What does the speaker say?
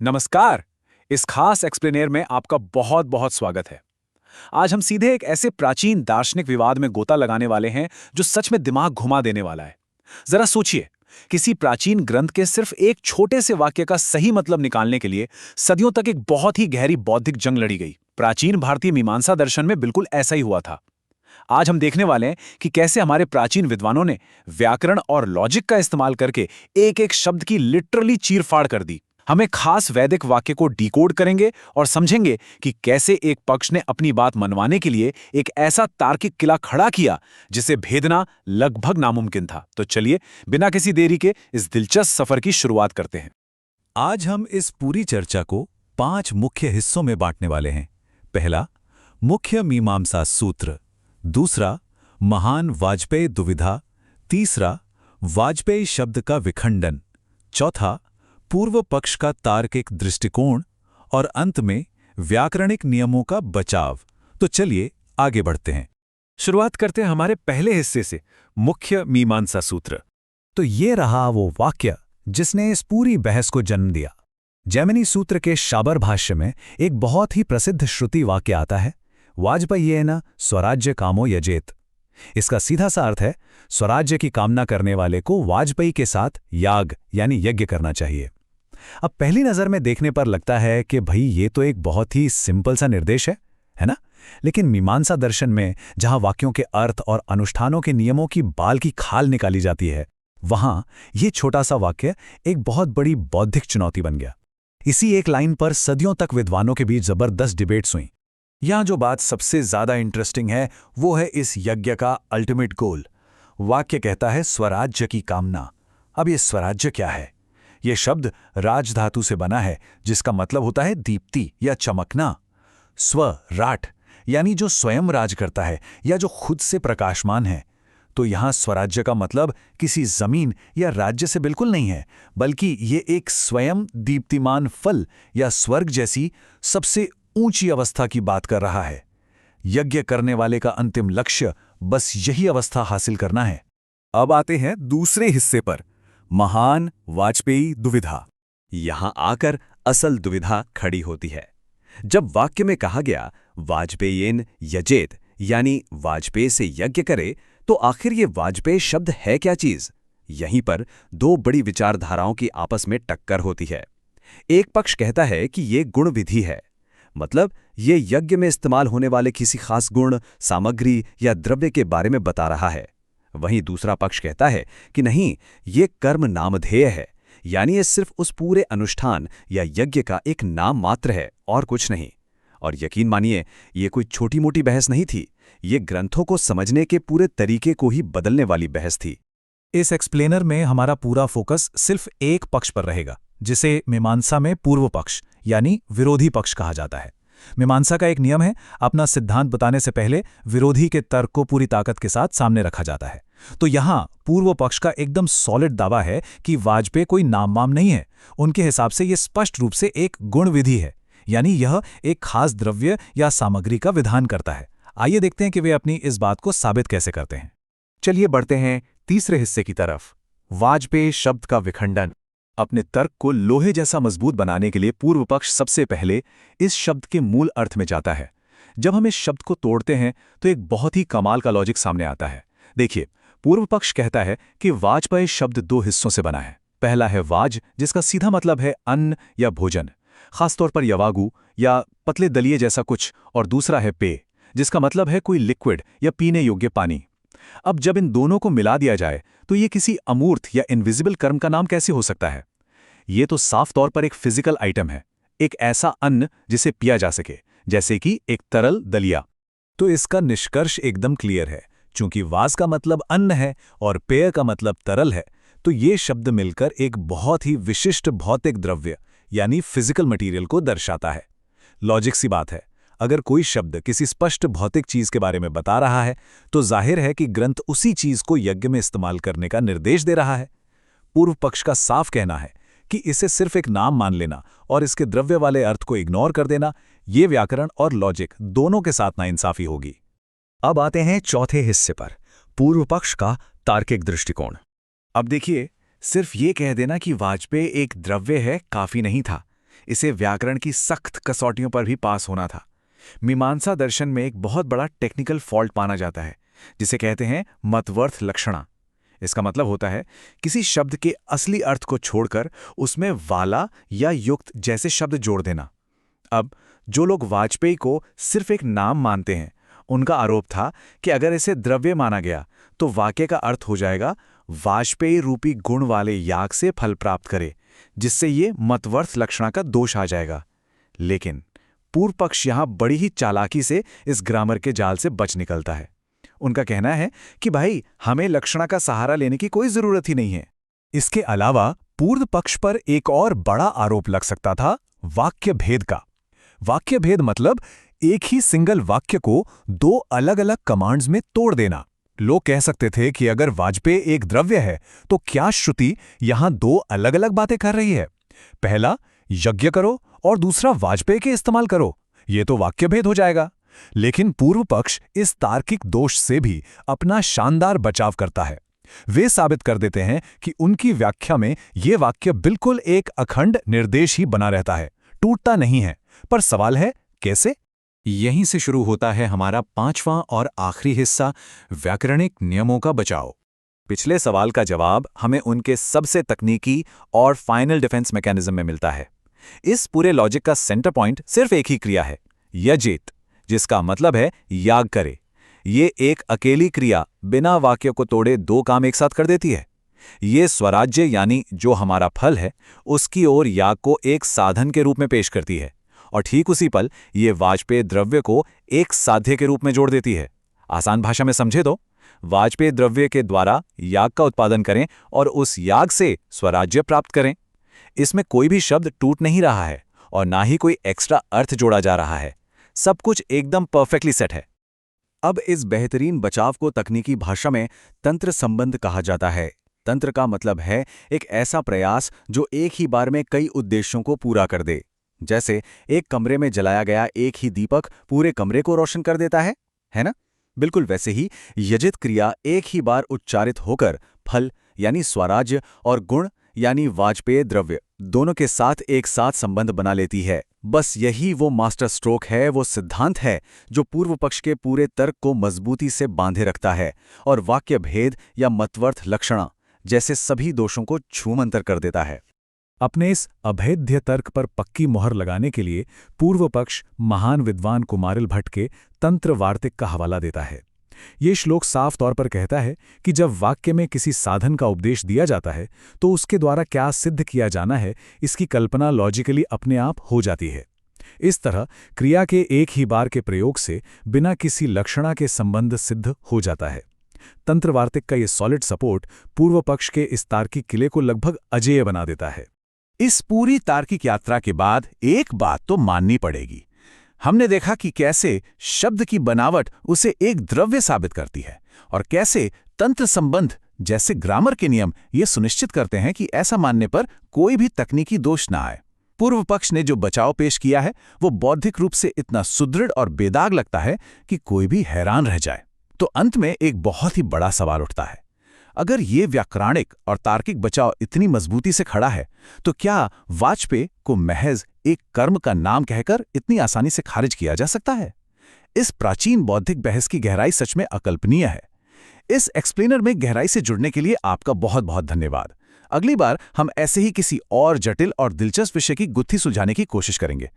नमस्कार। इस खास एक्सप्लेनेर में आपका बहुत बहुत स्वागत है। आज हम सीधे एक ऐसे प्राचीन दार्शनिक विवाद में गोता लगाने वाले हैं जो सच में दिमाग घुमा देने वाला है। जरा सोचिए, किसी प्राचीन ग्रंथ के सिर्फ एक छोटे से वाक्य का सही मतलब निकालने के लिए सदियों तक एक बहुत ही गहरी बौद्धिक जंग लड़ी गई। प्राचीन भारतीय मीमांसा दर्शन में बिल्कुल ऐसा ही हुआ था। आज हम देखने वाले हैं कि कैसे हमारे प्राचीन विद्वानों ने व्याकरण और लॉजिक का इस्तेमाल करके एक एक शब्द की लिटरली चीरफाड़ कर दी। हम एक खास वैदिक वाक्य को डिकोड करेंगे और समझेंगे कि कैसे एक पक्ष ने अपनी बात मनवाने के लिए एक ऐसा तार्किक किला खड़ा किया जिसे भेदना लगभग नामुमकिन था। तो चलिए, बिना किसी देरी के इस दिलचस्प सफर की शुरुआत करते हैं। आज हम इस पूरी चर्चा को 5 मुख्य हिस्सों में बांटने वाले हैं। पहला, मुख्य मीमांसा सूत्र। दूसरा, महान वाजपेयी दुविधा। तीसरा, वाजपेयी शब्द का विखंडन। चौथा, पूर्व पक्ष का तार्किक दृष्टिकोण। और अंत में व्याकरणिक नियमों का बचाव। तो चलिए आगे बढ़ते हैं। शुरुआत करते हैं हमारे पहले हिस्से से, मुख्य मीमांसा सूत्र। तो ये रहा वो वाक्य जिसने इस पूरी बहस को जन्म दिया। जैमिनी सूत्र के शाबर भाष्य में एक बहुत ही प्रसिद्ध श्रुति वाक्य आता है, वाजपेयेन स्वराज्य कामो यजेत। इसका सीधा सा अर्थ है, स्वराज्य की कामना करने वाले को वाजपेयी के साथ याग यानी यज्ञ करना चाहिए। अब पहली नजर में देखने पर लगता है कि भाई ये तो एक बहुत ही सिंपल सा निर्देश है ना? लेकिन मीमांसा दर्शन में जहां वाक्यों के अर्थ और अनुष्ठानों के नियमों की बाल की खाल निकाली जाती है, वहां ये छोटा सा वाक्य एक बहुत बड़ी बौद्धिक चुनौती बन गया। इसी एक लाइन पर सदियों तक विद्वानों के बीच जबरदस्त डिबेट्स हुई। यहां जो बात सबसे ज्यादा इंटरेस्टिंग है वो है इस यज्ञ का अल्टीमेट गोल। वाक्य कहता है स्वराज्य की कामना। अब ये स्वराज्य क्या है? ये शब्द राज धातु से बना है, जिसका मतलब होता है दीप्ति या चमकना। स्व राट यानी जो स्वयं राज करता है या जो खुद से प्रकाशमान है। तो यहां स्वराज्य का मतलब किसी जमीन या राज्य से बिल्कुल नहीं है, बल्कि ये एक स्वयं दीप्तिमान फल या स्वर्ग जैसी सबसे ऊंची अवस्था की बात कर रहा है। यज्ञ करने वाले का अंतिम लक्ष्य बस यही अवस्था हासिल करना है। अब आते हैं दूसरे हिस्से पर, महान वाजपेयी दुविधा। यहां आकर असल दुविधा खड़ी होती है। जब वाक्य में कहा गया वाजपेयेन यजेत यानी वाजपेयी से यज्ञ करे, तो आखिर ये वाजपेयी शब्द है क्या चीज? यहीं पर दो बड़ी विचारधाराओं की आपस में टक्कर होती है। एक पक्ष कहता है कि ये गुण विधि है, मतलब ये यज्ञ में इस्तेमाल होने वाले किसी खास गुण, सामग्री या द्रव्य के बारे में बता रहा है। वहीं दूसरा पक्ष कहता है कि नहीं, ये कर्म नामधेय है, यानी ये सिर्फ उस पूरे अनुष्ठान या यज्ञ का एक नाम मात्र है और कुछ नहीं। और यकीन मानिए, ये कोई छोटी मोटी बहस नहीं थी। ये ग्रंथों को समझने के पूरे तरीके को ही बदलने वाली बहस थी। इस एक्सप्लेनर में हमारा पूरा फोकस सिर्फ एक पक्ष पर रहेगा, जिसे मीमांसा में पूर्व पक्ष यानी विरोधी पक्ष कहा जाता है। मीमांसा का एक नियम है, अपना सिद्धांत बताने से पहले विरोधी के तर्क को पूरी ताकत के साथ सामने रखा जाता है। तो यहाँ पूर्व पक्ष का एकदम सॉलिड दावा है कि वाजपेयी कोई नाम वाम नहीं है। उनके हिसाब से ये स्पष्ट रूप से एक गुण विधि है, यानी यह एक खास द्रव्य या सामग्री का विधान करता है। आइए देखते हैं कि वे अपनी इस बात को साबित कैसे करते हैं। चलिए बढ़ते हैं तीसरे हिस्से की तरफ, वाजपेयी शब्द का विखंडन। अपने तर्क को लोहे जैसा मजबूत बनाने के लिए पूर्व पक्ष सबसे पहले इस शब्द के मूल अर्थ में जाता है। जब हम इस शब्द को तोड़ते हैं तो एक बहुत ही कमाल का लॉजिक सामने आता है। देखिए, पूर्व पक्ष कहता है कि वाजपेयी शब्द दो हिस्सों से बना है। पहला है वाज, जिसका सीधा मतलब है अन्न या भोजन, खासतौर पर यवागु या पतले दलिए जैसा कुछ, और दूसरा है पेय, जिसका मतलब है कोई लिक्विड या पीने योग्य पानी। अब जब इन दोनों को मिला दिया जाए तो ये किसी अमूर्त या इनविजिबल कर्म का नाम कैसे हो सकता है? ये तो साफ तौर पर एक फिजिकल आइटम है, एक ऐसा अन्न जिसे पिया जा सके, जैसे कि एक तरल दलिया। तो इसका निष्कर्ष एकदम क्लियर है। चूंकि वाज का मतलब अन्न है और पेय का मतलब तरल है, तो ये शब्द मिलकर एक बहुत ही विशिष्ट भौतिक द्रव्य यानी फिजिकल मटेरियल को दर्शाता है। लॉजिक सी बात है, अगर कोई शब्द किसी स्पष्ट भौतिक चीज के बारे में बता रहा है, तो जाहिर है कि ग्रंथ उसी चीज को यज्ञ में इस्तेमाल करने का निर्देश दे रहा है। पूर्व पक्ष का साफ कहना है कि इसे सिर्फ एक नाम मान लेना और इसके द्रव्य वाले अर्थ को इग्नोर कर देना, ये व्याकरण और लॉजिक दोनों के साथ नाइंसाफी होगी। अब आते हैं चौथे हिस्से पर, पूर्व पक्ष का तार्किक दृष्टिकोण। अब देखिए, सिर्फ ये कह देना कि वाजपेयी एक द्रव्य है काफी नहीं था। इसे व्याकरण की सख्त कसौटियों पर भी पास होना था। मीमांसा दर्शन में एक बहुत बड़ा टेक्निकल फॉल्ट माना जाता है, जिसे कहते हैं मतवर्थ लक्षणा। इसका मतलब होता है किसी शब्द के असली अर्थ को छोड़कर उसमें वाला या युक्त जैसे शब्द जोड़ देना। अब जो लोग वाजपेयी को सिर्फ एक नाम मानते हैं, उनका आरोप था कि अगर इसे द्रव्य माना गया तो वाक्य का अर्थ हो जाएगा वाजपेयी रूपी गुण वाले याग से फल प्राप्त करे, जिससे ये मतवर्थ लक्षणा का दोष आ जाएगा। लेकिन पूर्व पक्ष यहां बड़ी ही चालाकी से इस ग्रामर के जाल से बच निकलता है। उनका कहना है कि भाई हमें लक्षणा का सहारा लेने की कोई जरूरत ही नहीं है। इसके अलावा पूर्व पक्ष पर एक और बड़ा आरोप लग सकता था वाक्य भेद का। वाक्य भेद मतलब एक ही सिंगल वाक्य को दो अलग अलग कमांड्स में तोड़ देना। लोग कह सकते थे कि अगर वाजपेयी एक द्रव्य है तो क्या श्रुति यहां दो अलग अलग बातें कर रही है? पहला यज्ञ करो और दूसरा वाजपेयी के इस्तेमाल करो, ये तो वाक्य भेद हो जाएगा। लेकिन पूर्व पक्ष इस तार्किक दोष से भी अपना शानदार बचाव करता है। वे साबित कर देते हैं कि उनकी व्याख्या में ये वाक्य बिल्कुल एक अखंड निर्देश ही बना रहता है, टूटता नहीं है। पर सवाल है कैसे? यहीं से शुरू होता है हमारा पांचवां और आखिरी हिस्सा, व्याकरणिक नियमों का बचाव। पिछले सवाल का जवाब हमें उनके सबसे तकनीकी और फाइनल डिफेंस मैकेनिज्म में मिलता है। इस पूरे लॉजिक का सेंटर पॉइंट सिर्फ एक ही क्रिया है, यजेत, जिसका मतलब है याग करे। ये एक अकेली क्रिया बिना वाक्य को तोड़े दो काम एक साथ कर देती है। ये स्वराज्य यानी जो हमारा फल है उसकी ओर याग को एक साधन के रूप में पेश करती है, और ठीक उसी पल ये वाजपेयी द्रव्य को एक साध्य के रूप में जोड़ देती है। आसान भाषा में समझे तो वाजपेयी द्रव्य के द्वारा याग का उत्पादन करें और उस याग से स्वराज्य प्राप्त करें। इसमें कोई भी शब्द टूट नहीं रहा है और ना ही कोई एक्स्ट्रा अर्थ जोड़ा जा रहा है। सब कुछ एकदम परफेक्टली सेट है। अब इस बेहतरीन बचाव को तकनीकी भाषा में तंत्र संबंध कहा जाता है। तंत्र का मतलब है एक ऐसा प्रयास जो एक ही बार में कई उद्देश्यों को पूरा कर दे। जैसे एक कमरे में जलाया गया एक ही दीपक पूरे कमरे को रोशन कर देता है ना? बिल्कुल वैसे ही यजित क्रिया एक ही बार उच्चारित होकर फल यानी स्वराज्य और गुण यानी वाजपेयी द्रव्य दोनों के साथ एक साथ संबंध बना लेती है। बस यही वो मास्टर स्ट्रोक है, वो सिद्धांत है जो पूर्व पक्ष के पूरे तर्क को मजबूती से बांधे रखता है और वाक्य भेद या मतवर्थ लक्षणा जैसे सभी दोषों को छूमंतर कर देता है। अपने इस अभेद्य तर्क पर पक्की मोहर लगाने के लिए पूर्व पक्ष महान विद्वान कुमारिल भट्ट के तंत्र वार्तिक का हवाला देता है। ये श्लोक साफ तौर पर कहता है कि जब वाक्य में किसी साधन का उपदेश दिया जाता है तो उसके द्वारा क्या सिद्ध किया जाना है इसकी कल्पना लॉजिकली अपने आप हो जाती है। इस तरह क्रिया के एक ही बार के प्रयोग से बिना किसी लक्षणा के संबंध सिद्ध हो जाता है। तंत्र वार्तिक का ये सॉलिड सपोर्ट पूर्व पक्ष के इस तार्किक किले को लगभग अजेय बना देता है। इस पूरी तार्किक यात्रा के बाद एक बात तो माननी पड़ेगी। हमने देखा कि कैसे शब्द की बनावट उसे एक द्रव्य साबित करती है और कैसे तंत्र संबंध जैसे ग्रामर के नियम ये सुनिश्चित करते हैं कि ऐसा मानने पर कोई भी तकनीकी दोष ना आए। पूर्व पक्ष ने जो बचाव पेश किया है वो बौद्धिक रूप से इतना सुदृढ़ और बेदाग लगता है कि कोई भी हैरान रह जाए। तो अंत में एक बहुत ही बड़ा सवाल उठता है, अगर ये व्याकरणिक और तार्किक बचाव इतनी मजबूती से खड़ा है तो क्या वाजपेयी को महज एक कर्म का नाम कहकर इतनी आसानी से खारिज किया जा सकता है? इस प्राचीन बौद्धिक बहस की गहराई सच में अकल्पनीय है। इस एक्सप्लेनर में गहराई से जुड़ने के लिए आपका बहुत बहुत धन्यवाद। अगली बार हम ऐसे ही किसी और जटिल और दिलचस्प विषय की गुत्थी सुलझाने की कोशिश करेंगे।